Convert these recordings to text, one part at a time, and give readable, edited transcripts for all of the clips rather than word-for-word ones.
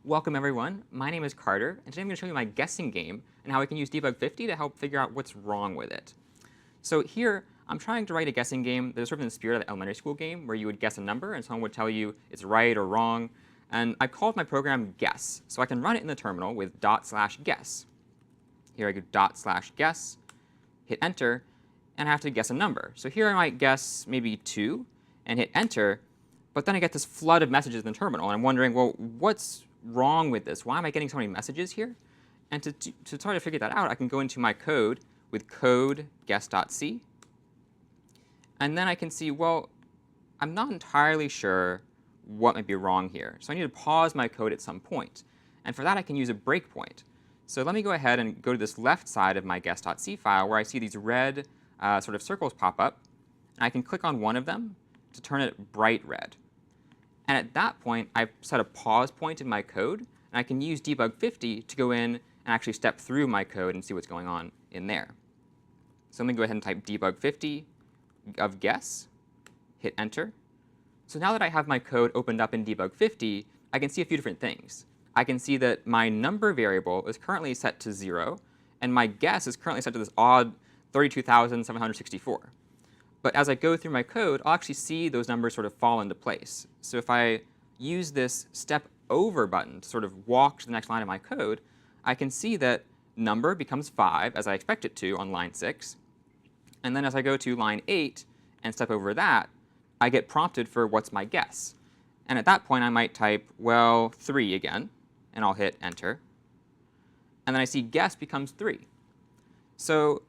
Welcome everyone, my name is Carter, and today I'm going to show you my guessing game and how I can use Debug50 to help figure out what's wrong with it. So here, I'm trying to write a guessing game that is sort of in the spirit of the elementary school game, where you would guess a number and someone would tell you it's right or wrong. And I called my program guess, so I can run it in the terminal with /guess. Here I go /guess, hit enter, and I have to guess a number. So here I might guess maybe 2 and hit enter, but then I get this flood of messages in the terminal, and I'm wondering, well, what's wrong with this? Why am I getting so many messages here? And to try to figure that out, I can go into my code with code guess.c. And then I can see, well, I'm not entirely sure what might be wrong here. So I need to pause my code at some point. And for that, I can use a breakpoint. So let me go ahead and go to this left side of my guess.c file where I see these red sort of circles pop up. And I can click on one of them to turn it bright red. And at that point, I've set a pause point in my code, and I can use Debug50 to go in and actually step through my code and see what's going on in there. So let me go ahead and type Debug50 of guess, hit enter. So now that I have my code opened up in Debug50, I can see a few different things. I can see that my number variable is currently set to 0, and my guess is currently set to this odd 32,764. But as I go through my code, I'll actually see those numbers sort of fall into place. So if I use this step over button to sort of walk to the next line of my code, I can see that number becomes 5, as I expect it to on line 6. And then as I go to line 8 and step over that, I get prompted for what's my guess. And at that point, I might type, well, 3 again, and I'll hit enter. And then I see guess becomes 3. So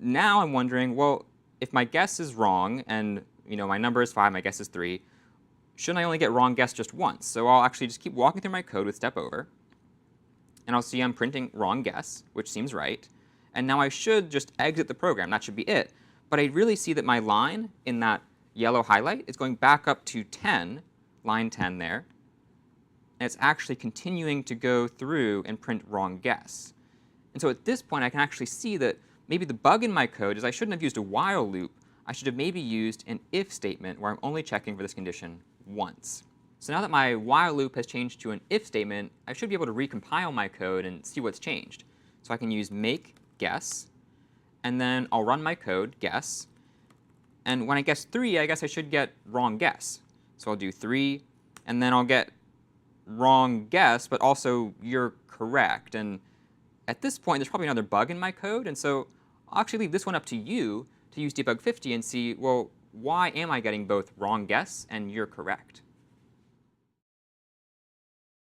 now I'm wondering, well, if my guess is wrong and my number is 5, my guess is 3, shouldn't I only get wrong guess just once? So I'll actually just keep walking through my code with step over. And I'll see I'm printing wrong guess, which seems right. And now I should just exit the program. That should be it. But I really see that my line in that yellow highlight is going back up to 10, line 10 there. And it's actually continuing to go through and print wrong guess. And so at this point, I can actually see that maybe the bug in my code is I shouldn't have used a while loop. I should have maybe used an if statement where I'm only checking for this condition once. So now that my while loop has changed to an if statement, I should be able to recompile my code and see what's changed. So I can use make guess, and then I'll run my code, guess. And when I guess 3, I guess I should get wrong guess. So I'll do 3, and then I'll get wrong guess, but also you're correct. And at this point, there's probably another bug in my code. And so I'll actually leave this one up to you to use Debug50 and see, well, why am I getting both wrong guess and you're correct?